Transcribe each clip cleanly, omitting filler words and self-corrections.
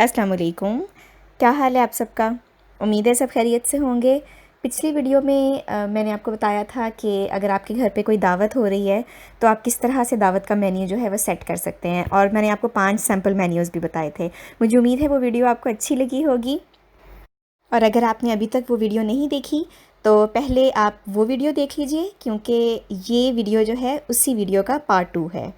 अस्सलाम वालेकुम। क्या हाल है आप सबका? उम्मीद है सब खैरियत से होंगे। पिछली वीडियो में मैंने आपको बताया था कि अगर आपके घर पे कोई दावत हो रही है तो आप किस तरह से दावत का मेन्यू जो है वो सेट कर सकते हैं, और मैंने आपको 5 सैम्पल मेन्यूज़ भी बताए थे। मुझे उम्मीद है वो वीडियो आपको अच्छी लगी होगी, और अगर आपने अभी तक वो वीडियो नहीं देखी तो पहले आप वो वीडियो देख लीजिए, क्योंकि ये वीडियो जो है उसी वीडियो का पार्ट 2 है।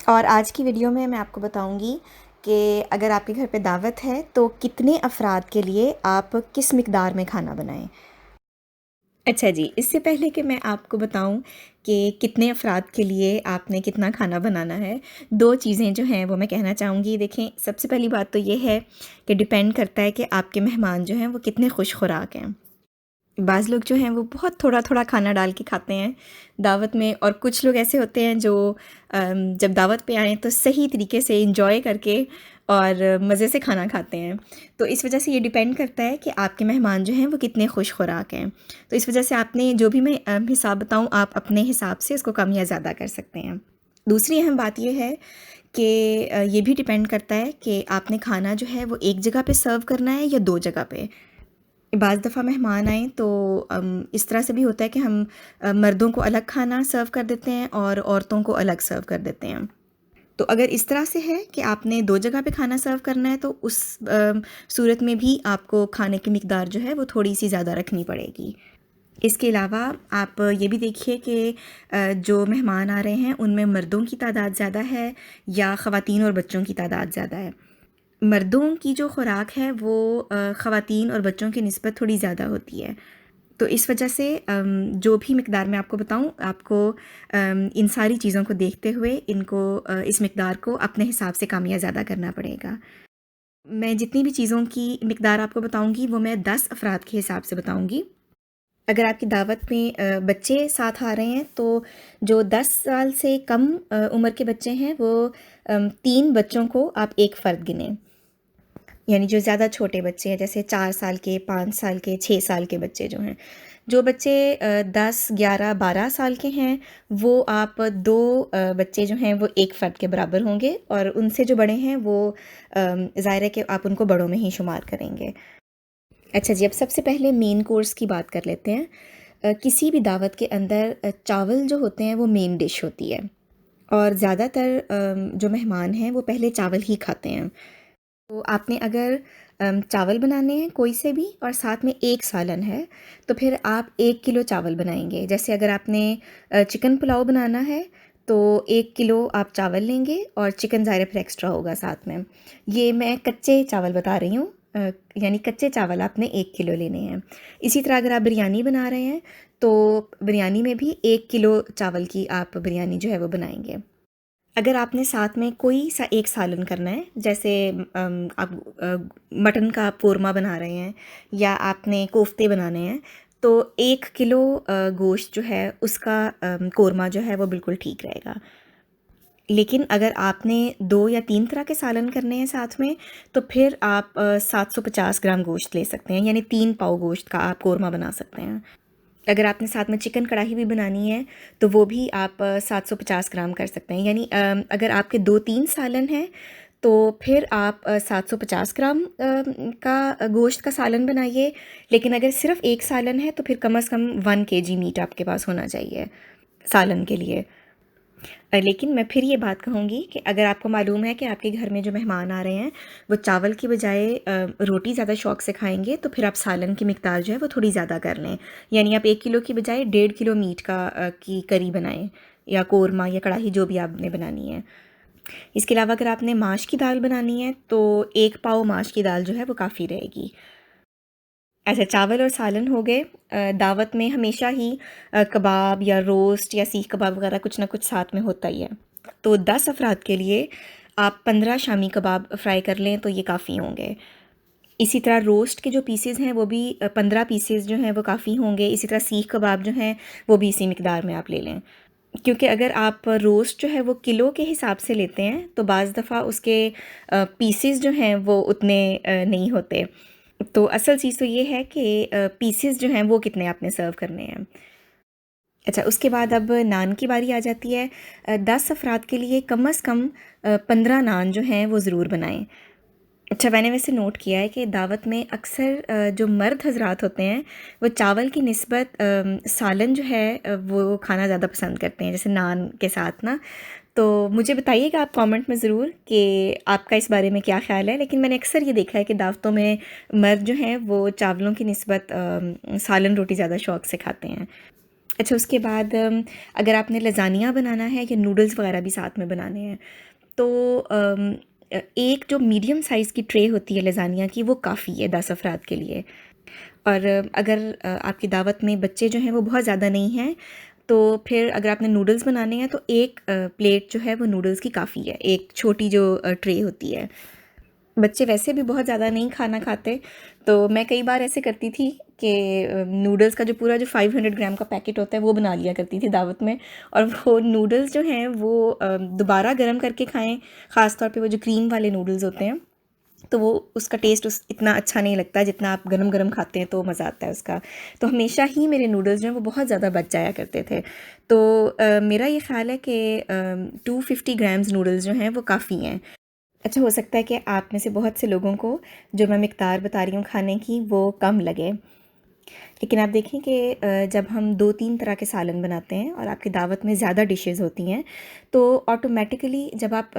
और आज की वीडियो में मैं आपको बताऊंगी कि अगर आपके घर पे दावत है तो कितने अफराद के लिए आप किस मिकदार में खाना बनाएं। अच्छा जी, इससे पहले कि मैं आपको बताऊं कि कितने अफराद के लिए आपने कितना खाना बनाना है, दो चीज़ें जो हैं वो मैं कहना चाहूँगी। देखें, सबसे पहली बात तो ये है कि डिपेंड करता है कि आपके मेहमान जो हैं वो कितने खुश खुराक हैं। बाज़ लोग जो हैं वो बहुत थोड़ा थोड़ा खाना डाल के खाते हैं दावत में, और कुछ लोग ऐसे होते हैं जो जब दावत पे आएँ तो सही तरीके से इंजॉय करके और मज़े से खाना खाते हैं। तो इस वजह से ये डिपेंड करता है कि आपके मेहमान जो हैं वो कितने खुश खुराक हैं। तो इस वजह से आपने जो भी मैं हिसाब बताऊँ, आप अपने हिसाब से इसको कम या ज़्यादा कर सकते हैं। दूसरी अहम बात ये है कि ये भी डिपेंड करता है कि आपने खाना जो है वो एक जगह पे सर्व करना है या दो जगह पे। बाज़ दफ़ा मेहमान आएँ तो इस तरह से भी होता है कि हम मर्दों को अलग खाना सर्व कर देते हैं और औरतों को अलग सर्व कर देते हैं। तो अगर इस तरह से है कि आपने दो जगह पे खाना सर्व करना है तो उस सूरत में भी आपको खाने की मिकदार जो है वो थोड़ी सी ज़्यादा रखनी पड़ेगी। इसके अलावा आप ये भी देखिए कि जो मेहमान आ रहे हैं उनमें मर्दों की तादाद ज़्यादा है या ख़वातीन और बच्चों की तादाद ज़्यादा है। मर्दों की जो खुराक है वो ख़वातीन और बच्चों की निस्बत थोड़ी ज़्यादा होती है। तो इस वजह से जो भी मिकदार मैं आपको बताऊँ, आपको इन सारी चीज़ों को देखते हुए इनको इस मिकदार को अपने हिसाब से कम या ज़्यादा करना पड़ेगा। मैं जितनी भी चीज़ों की मिकदार आपको बताऊँगी वो मैं 10 अफराद के हिसाब से बताऊँगी। अगर आपकी दावत में बच्चे साथ आ रहे हैं तो जो 10 साल से कम उम्र के बच्चे हैं वो 3 बच्चों को आप एक फ़र्द गिनें। यानी जो ज़्यादा छोटे बच्चे हैं, जैसे 4 साल के, 5 साल के, 6 साल के बच्चे जो हैं। जो बच्चे 10, 11, 12 साल के हैं, वो आप 2 बच्चे जो हैं वो एक फ़र्द के बराबर होंगे, और उनसे जो बड़े हैं वो ज़ाहिर है कि आप उनको बड़ों में ही शुमार करेंगे। अच्छा जी, अब सबसे पहले मेन कोर्स की बात कर लेते हैं। किसी भी दावत के अंदर चावल जो होते हैं वो मेन डिश होती है, और ज़्यादातर जो मेहमान हैं वो पहले चावल ही खाते हैं। तो आपने अगर चावल बनाने हैं कोई से भी और साथ में एक सालन है, तो फिर आप 1 किलो चावल बनाएंगे। जैसे अगर आपने चिकन पुलाव बनाना है तो 1 किलो आप चावल लेंगे, और चिकन ज़ाहिर है फिर एक्स्ट्रा होगा साथ में। ये मैं कच्चे चावल बता रही हूँ, यानी कच्चे चावल आपने 1 किलो लेने हैं। इसी तरह अगर आप बिरयानी बना रहे हैं तो बिरयानी में भी 1 किलो चावल की आप बिरयानी जो है वो बनाएंगे। अगर आपने साथ में कोई सा एक सालन करना है, जैसे आप मटन का कोरमा बना रहे हैं या आपने कोफ्ते बनाने हैं, तो 1 किलो गोश्त जो है उसका कोरमा जो है वो बिल्कुल ठीक रहेगा। लेकिन अगर आपने 2 या 3 तरह के सालन करने हैं साथ में, तो फिर आप 750 ग्राम गोश्त ले सकते हैं, यानी 3 पाव गोश्त का आप कोरमा बना सकते हैं। अगर आपने साथ में चिकन कढ़ाई भी बनानी है तो वो भी आप 750 ग्राम कर सकते हैं। यानी अगर आपके 2-3 सालन हैं तो फिर आप 750 ग्राम का गोश्त का सालन बनाइए। लेकिन अगर सिर्फ एक सालन है तो फिर कम से कम 1 kg मीट आपके पास होना चाहिए सालन के लिए। लेकिन मैं फिर ये बात कहूँगी कि अगर आपको मालूम है कि आपके घर में जो मेहमान आ रहे हैं वो चावल की बजाय रोटी ज़्यादा शौक़ से खाएंगे, तो फिर आप सालन की मिकदार जो है वो थोड़ी ज़्यादा कर लें। यानी आप 1 किलो की बजाय 1.5 किलो मीट का की करी बनाएं, या कोरमा या कढ़ाई जो भी आपने बनानी है। इसके अलावा अगर आपने माश की दाल बनानी है तो 1 पाव माश की दाल जो है वो काफ़ी रहेगी। अच्छा, चावल और सालन हो गए। दावत में हमेशा ही कबाब या रोस्ट या सीख कबाब वगैरह कुछ ना कुछ साथ में होता ही है। तो 10 अफराद के लिए आप 15 शामी कबाब फ्राई कर लें तो ये काफ़ी होंगे। इसी तरह रोस्ट के जो पीसेस हैं वो भी 15 पीसेस जो हैं वो काफ़ी होंगे। इसी तरह सीख कबाब जो हैं वो भी इसी मिकदार में आप ले लें, क्योंकि अगर आप रोस्ट जो है वो किलो के हिसाब से लेते हैं तो बाज़ दफ़ा उसके पीसेस जो हैं वो उतने नहीं होते। तो असल चीज़ तो ये है कि पीसेस जो हैं वो कितने आपने सर्व करने हैं। अच्छा, उसके बाद अब नान की बारी आ जाती है। 10 अफराद के लिए कम से कम 15 नान जो हैं वो ज़रूर बनाएं। अच्छा, मैंने वैसे नोट किया है कि दावत में अक्सर जो मर्द हज़रात होते हैं वो चावल की निस्बत सालन जो है वो खाना ज़्यादा पसंद करते हैं, जैसे नान के साथ ना। तो मुझे बताइएगा आप कमेंट में ज़रूर कि आपका इस बारे में क्या ख़्याल है। लेकिन मैंने अक्सर ये देखा है कि दावतों में मर्द जो हैं वो चावलों की निस्बत सालन रोटी ज़्यादा शौक़ से खाते हैं। अच्छा, उसके बाद अगर आपने लज़ानिया बनाना है या नूडल्स वगैरह भी साथ में बनाने हैं तो एक जो मीडियम साइज़ की ट्रे होती है लज़ानिया की वो काफ़ी है 10 अफराद के लिए। और अगर आपकी दावत में बच्चे जो हैं वो बहुत ज़्यादा नहीं हैं तो फिर अगर आपने नूडल्स बनाने हैं तो एक प्लेट जो है वो नूडल्स की काफ़ी है, एक छोटी जो ट्रे होती है। बच्चे वैसे भी बहुत ज़्यादा नहीं खाना खाते, तो मैं कई बार ऐसे करती थी कि नूडल्स का जो पूरा जो 500 ग्राम का पैकेट होता है वो बना लिया करती थी दावत में। और वो नूडल्स जो हैं वो दोबारा गर्म करके खाएं, ख़ास तौर पे वो जो क्रीम वाले नूडल्स होते हैं, तो वो उसका टेस्ट उस इतना अच्छा नहीं लगता जितना आप गरम गरम खाते हैं तो मज़ा आता है उसका। तो हमेशा ही मेरे नूडल्स जो हैं वो बहुत ज़्यादा बच जाया करते थे। तो मेरा ये ख़्याल है कि 250 ग्राम्स नूडल्स जो हैं वो काफ़ी हैं। अच्छा, हो सकता है कि आप में से बहुत से लोगों को जो मैं मिक़दार बता रही हूँ खाने की वो कम लगे। लेकिन आप देखें कि जब हम 2-3 तरह के सालन बनाते हैं और आपकी दावत में ज़्यादा डिशेज़ होती हैं तो ऑटोमेटिकली जब आप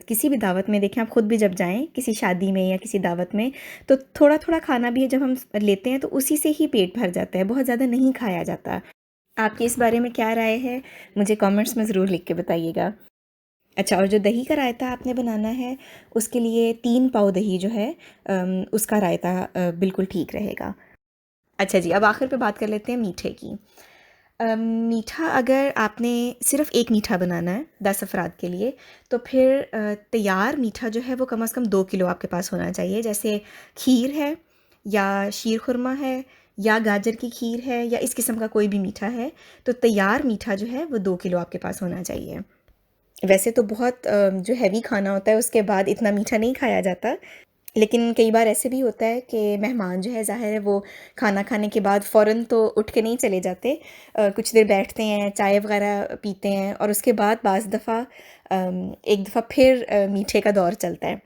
किसी भी दावत में देखें, आप ख़ुद भी जब जाएं किसी शादी में या किसी दावत में, तो थोड़ा थोड़ा खाना भी जब हम लेते हैं तो उसी से ही पेट भर जाता है, बहुत ज़्यादा नहीं खाया जाता। आपकी इस बारे में क्या राय है, मुझे कमेंट्स में ज़रूर लिख के बताइएगा। अच्छा, और जो दही का रायता आपने बनाना है उसके लिए 3 पाव दही जो है उसका रायता बिल्कुल ठीक रहेगा। अच्छा जी, अब आखिर पे बात कर लेते हैं मीठे की। मीठा अगर आपने सिर्फ़ एक मीठा बनाना है 10 अफराद के लिए तो फिर तैयार मीठा जो है वो कम से कम 2 किलो आपके पास होना चाहिए। जैसे खीर है या शीर खुरमा है या गाजर की खीर है या इस किस्म का कोई भी मीठा है, तो तैयार मीठा जो है वो 2 किलो आपके पास होना चाहिए। वैसे तो बहुत जो हेवी खाना होता है उसके बाद इतना मीठा नहीं खाया जाता, लेकिन कई बार ऐसे भी होता है कि मेहमान जो है ज़ाहिर है वो खाना खाने के बाद फ़ौरन तो उठ के नहीं चले जाते, कुछ देर बैठते हैं, चाय वगैरह पीते हैं और उसके बाद बाज़ दफ़ा एक दफ़ा फिर मीठे का दौर चलता है।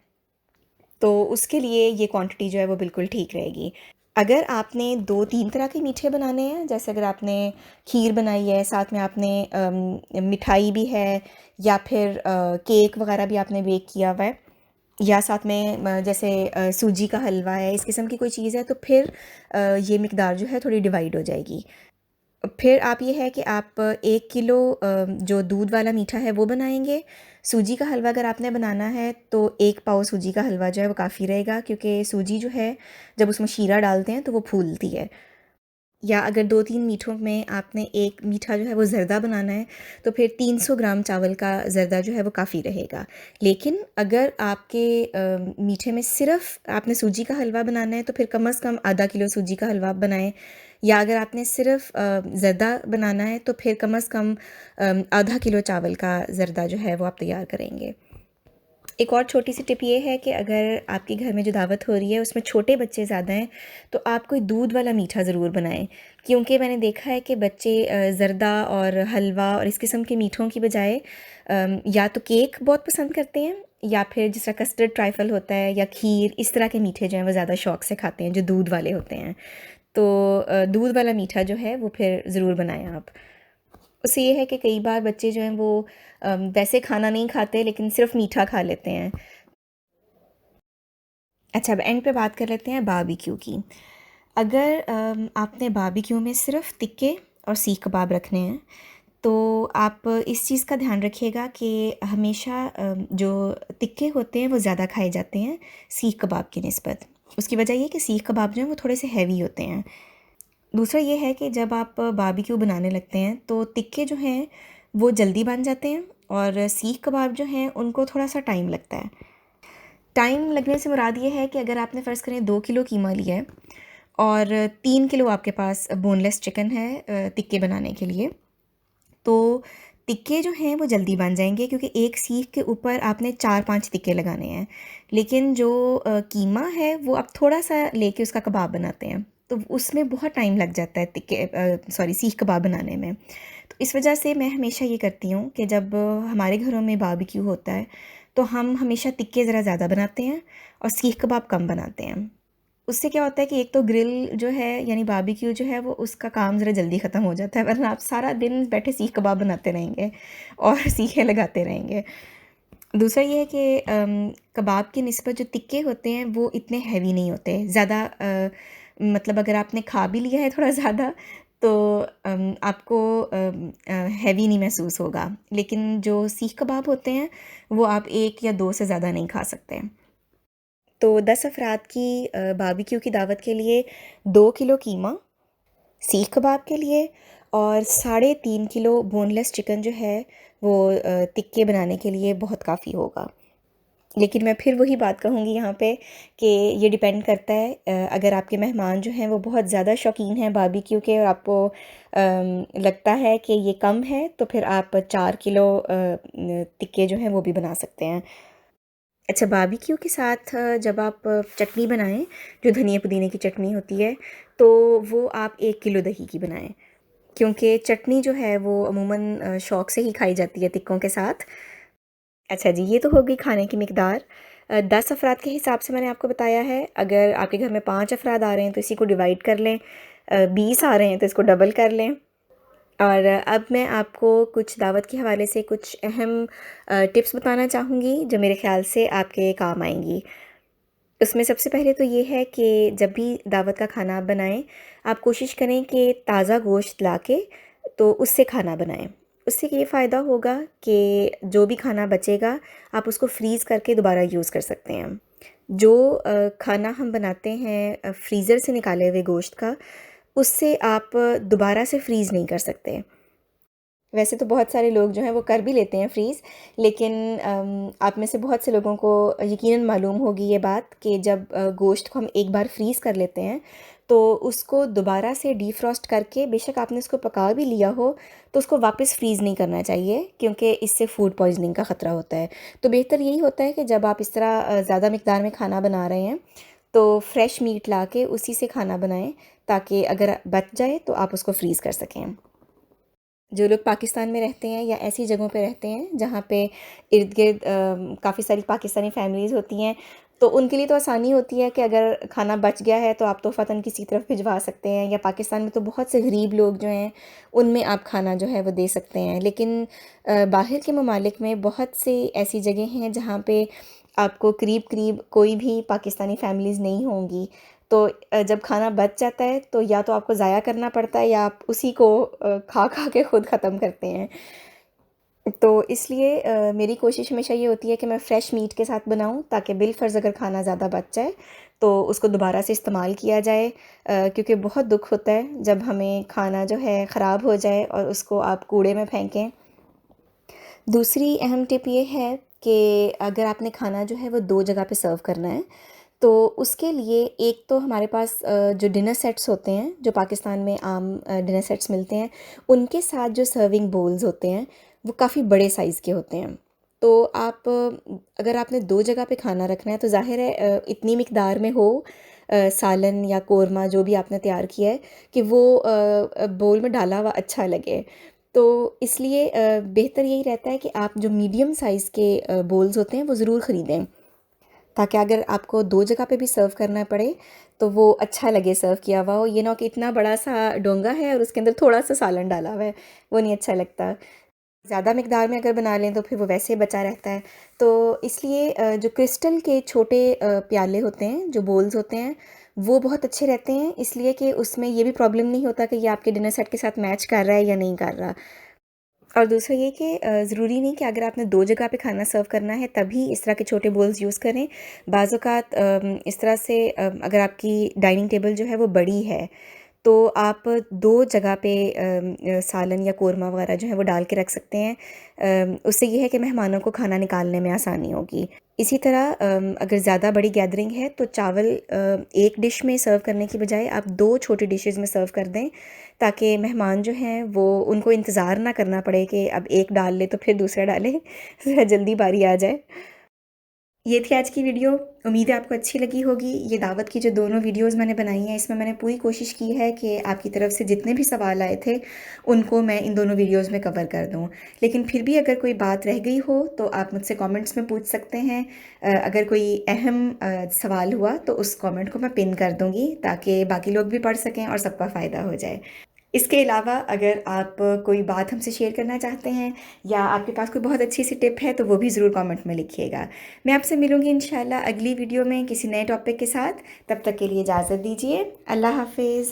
तो उसके लिए ये क्वांटिटी जो है वो बिल्कुल ठीक रहेगी। अगर आपने 2-3 तरह के मीठे बनाने हैं, जैसे अगर आपने खीर बनाई है, साथ में आपने मिठाई भी है या फिर केक वगैरह भी आपने बेक किया हुआ है या साथ में जैसे सूजी का हलवा है, इस किस्म की कोई चीज़ है, तो फिर ये मिकदार जो है थोड़ी डिवाइड हो जाएगी। फिर आप ये है कि आप 1 किलो जो दूध वाला मीठा है वो बनाएंगे। सूजी का हलवा अगर आपने बनाना है तो 1 पाव सूजी का हलवा जो है वो काफ़ी रहेगा, क्योंकि सूजी जो है जब उसमें शीरा डालते हैं तो वो फूलती है। या अगर 2-3 मीठों में आपने एक मीठा जो है वो ज़र्दा बनाना है तो फिर 300 ग्राम चावल का ज़र्दा जो है वो काफ़ी रहेगा। लेकिन अगर आपके मीठे में सिर्फ़ आपने सूजी का हलवा बनाना है तो फिर कम से कम आधा किलो सूजी का हलवा आप बनाएं। या अगर आपने सिर्फ़ ज़र्दा बनाना है तो फिर कम से कम आधा किलो चावल का ज़र्दा जो है वो आप तैयार करेंगे। एक और छोटी सी टिप ये है कि अगर आपके घर में जो दावत हो रही है उसमें छोटे बच्चे ज़्यादा हैं तो आप कोई दूध वाला मीठा ज़रूर बनाएं, क्योंकि मैंने देखा है कि बच्चे ज़र्दा और हलवा और इस किस्म के मीठों की बजाय या तो केक बहुत पसंद करते हैं या फिर जिस तरह कस्टर्ड ट्राइफल होता है या खीर, इस तरह के मीठे जो हैं वो ज़्यादा शौक़ से खाते हैं जो दूध वाले होते हैं। तो दूध वाला मीठा जो है वो फिर ज़रूर बनाएं आप। उससे ये है कि कई बार बच्चे जो हैं वो वैसे खाना नहीं खाते लेकिन सिर्फ मीठा खा लेते हैं। अच्छा, अब एंड पे बात कर लेते हैं बारबेक्यू की। अगर आपने बारबेक्यू में सिर्फ तिक्के और सीख कबाब रखने हैं तो आप इस चीज़ का ध्यान रखिएगा कि हमेशा जो तिक्के होते हैं वो ज़्यादा खाए जाते हैं सीख कबाब की निस्बत। उसकी वजह ये कि सीख कबाब जो हैं वो थोड़े से हैवी होते हैं। दूसरा ये है कि जब आप बारबेक्यू बनाने लगते हैं तो तिक्के जो हैं वो जल्दी बन जाते हैं और सीख कबाब जो हैं उनको थोड़ा सा टाइम लगता है। टाइम लगने से मुराद ये है कि अगर आपने फ़र्ज़ करें 2 किलो कीमा लिया है और 3 किलो आपके पास बोनलेस चिकन है तिक्के बनाने के लिए, तो तिक्के जो हैं वो जल्दी बन जाएंगे क्योंकि एक सीख के ऊपर आपने 4-5 तिक्के लगाने हैं। लेकिन जो कीमा है वो आप थोड़ा सा लेके उसका कबाब बनाते हैं तो उसमें बहुत टाइम लग जाता है सीख कबाब बनाने में। तो इस वजह से मैं हमेशा ये करती हूँ कि जब हमारे घरों में बारबेक्यू होता है तो हम हमेशा टिक्के ज़रा ज़्यादा बनाते हैं और सीख कबाब कम बनाते हैं। उससे क्या होता है कि एक तो ग्रिल जो है यानी बारबेक्यू जो है वो उसका काम ज़रा जल्दी ख़त्म हो जाता है, वरना आप सारा दिन बैठे सीख कबाब बनाते रहेंगे और सीखें लगाते रहेंगे। दूसरा ये है कि कबाब की निस्बत जो टिक्के होते हैं वो इतने हैवी नहीं होते ज़्यादा, मतलब अगर आपने खा भी लिया है थोड़ा ज़्यादा तो आपको हैवी नहीं महसूस होगा, लेकिन जो सीख कबाब होते हैं वो आप 1 या 2 से ज़्यादा नहीं खा सकते। तो 10 अफराद की बारबेक्यू की दावत के लिए 2 किलो कीमा, सीख कबाब के लिए, और 3.5 किलो बोनलेस चिकन जो है वो टिक्के बनाने के लिए बहुत काफ़ी होगा। लेकिन मैं फिर वही बात कहूँगी यहाँ पे कि ये डिपेंड करता है, अगर आपके मेहमान जो हैं वो बहुत ज़्यादा शौकीन हैं बारबेक्यू के और आपको लगता है कि ये कम है, तो फिर आप 4 किलो टिक्के जो हैं वो भी बना सकते हैं। अच्छा, बारबेक्यू के साथ जब आप चटनी बनाएं, जो धनिया पुदीने की चटनी होती है, तो वो आप 1 किलो दही की बनाएं, क्योंकि चटनी जो है वो अमूमन शौक़ से ही खाई जाती है टिक्कों के साथ। अच्छा जी, ये तो हो गई खाने की मिकदार। 10 अफराद के हिसाब से मैंने आपको बताया है। अगर आपके घर में 5 अफराद आ रहे हैं तो इसी को डिवाइड कर लें, 20 आ रहे हैं तो इसको डबल कर लें। और अब मैं आपको कुछ दावत के हवाले से कुछ अहम टिप्स बताना चाहूँगी जो मेरे ख़्याल से आपके काम आएंगी। उसमें सबसे पहले तो ये है कि जब भी दावत का खाना आप बनाएं, आप कोशिश करें कि ताज़ा गोश्त लाके तो उससे खाना बनाएं। उससे ये फ़ायदा होगा कि जो भी खाना बचेगा आप उसको फ्रीज़ करके दोबारा यूज़ कर सकते हैं। जो खाना हम बनाते हैं फ्रीज़र से निकाले हुए गोश्त का, उससे आप दोबारा से फ्रीज़ नहीं कर सकते। वैसे तो बहुत सारे लोग जो हैं वो कर भी लेते हैं फ्रीज़, लेकिन आप में से बहुत से लोगों को यकीनन मालूम होगी ये बात कि जब गोश्त को हम एक बार फ्रीज़ कर लेते हैं तो उसको दोबारा से डीफ्रॉस्ट करके, बेशक आपने उसको पका भी लिया हो, तो उसको वापस फ्रीज़ नहीं करना चाहिए, क्योंकि इससे फूड पॉइज़निंग का ख़तरा होता है। तो बेहतर यही होता है कि जब आप इस तरह ज़्यादा मिक़दार में खाना बना रहे हैं तो फ्रेश मीट ला के उसी से खाना बनाएं, ताकि अगर बच जाए तो आप उसको फ्रीज़ कर सकें। जो लोग पाकिस्तान में रहते हैं या ऐसी जगहों पे रहते हैं जहाँ पे इर्द गिर्द काफ़ी सारी पाकिस्तानी फैमिलीज़ होती हैं, तो उनके लिए तो आसानी होती है कि अगर खाना बच गया है तो आप तोहफ़तन किसी तरफ भिजवा सकते हैं, या पाकिस्तान में तो बहुत से गरीब लोग जो हैं उनमें आप खाना जो है वो दे सकते हैं। लेकिन बाहर के ममालिक में बहुत से ऐसी जगह हैं जहाँ पे आपको करीब करीब कोई भी पाकिस्तानी फैमिलीज़ नहीं होंगी। तो जब खाना बच जाता है तो या तो आपको ज़ाया करना पड़ता है, या आप उसी को खा खा के खुद ख़त्म करते हैं। तो इसलिए मेरी कोशिश हमेशा ये होती है कि मैं फ़्रेश मीट के साथ बनाऊँ, ताकि बिलफ़र्ज़ अगर खाना ज़्यादा बच जाए तो उसको दोबारा से इस्तेमाल किया जाए, क्योंकि बहुत दुःख होता है जब हमें खाना जो है ख़राब हो जाए और उसको आप कूड़े में फेंकें। दूसरी अहम टिप ये है कि अगर आपने खाना जो है वो 2 जगह पे सर्व करना है, तो उसके लिए एक तो हमारे पास जो डिनर सेट्स होते हैं, जो पाकिस्तान में आम डिनर सेट्स मिलते हैं, उनके साथ जो सर्विंग बोल्स होते हैं वो काफ़ी बड़े साइज़ के होते हैं। तो आप अगर आपने 2 जगह पे खाना रखना है तो ज़ाहिर है इतनी मिकदार में हो सालन या कोरमा जो भी आपने तैयार किया है, कि वो बोल में डाला हुआ अच्छा लगे। तो इसलिए बेहतर यही रहता है कि आप जो मीडियम साइज़ के बोल्स होते हैं वो ज़रूर ख़रीदें, ताकि अगर आपको 2 जगह पे भी सर्व करना पड़े तो वो अच्छा लगे सर्व किया हुआ हो। ये ना हो कि इतना बड़ा सा डोंगा है और उसके अंदर थोड़ा सा सालन डाला हुआ है, वो नहीं अच्छा लगता। ज़्यादा मिकदार में अगर बना लें तो फिर वो वैसे बचा रहता है। तो इसलिए जो क्रिस्टल के छोटे प्याले होते हैं, जो बोल्स होते हैं, वो बहुत अच्छे रहते हैं, इसलिए कि उसमें ये भी प्रॉब्लम नहीं होता कि ये आपके डिनर सेट के साथ मैच कर रहा है या नहीं कर रहा। और दूसरा ये कि ज़रूरी नहीं कि अगर आपने 2 जगह पे खाना सर्व करना है तभी इस तरह के छोटे बोल्स यूज़ करें। बाज़ औक़ात इस तरह से अगर आपकी डाइनिंग टेबल जो है वो बड़ी है, तो आप 2 जगह पे सालन या कोरमा वग़ैरह जो है वो डाल के रख सकते हैं। उससे ये है कि मेहमानों को खाना निकालने में आसानी होगी। इसी तरह अगर ज़्यादा बड़ी गैदरिंग है तो चावल एक डिश में सर्व करने की बजाय आप 2 छोटी डिशेज़ में सर्व कर दें, ताकि मेहमान जो हैं वो उनको इंतज़ार ना करना पड़े कि अब एक डाल ले तो फिर दूसरा डालें, ज़रा जल्दी बारी आ जाए। ये थी आज की वीडियो। उम्मीद है आपको अच्छी लगी होगी। ये दावत की जो दोनों वीडियोस मैंने बनाई हैं, इसमें मैंने पूरी कोशिश की है कि आपकी तरफ से जितने भी सवाल आए थे उनको मैं इन दोनों वीडियोस में कवर कर दूं। लेकिन फिर भी अगर कोई बात रह गई हो तो आप मुझसे कमेंट्स में पूछ सकते हैं। अगर कोई अहम सवाल हुआ तो उस कमेंट को मैं पिन कर दूंगी ताकि बाकी लोग भी पढ़ सकें और सबका फ़ायदा हो जाए। इसके अलावा अगर आप कोई बात हमसे शेयर करना चाहते हैं या आपके पास कोई बहुत अच्छी सी टिप है तो वो भी ज़रूर कमेंट में लिखिएगा। मैं आपसे मिलूँगी इंशाल्लाह अगली वीडियो में किसी नए टॉपिक के साथ। तब तक के लिए इजाज़त दीजिए। अल्लाह हाफिज़।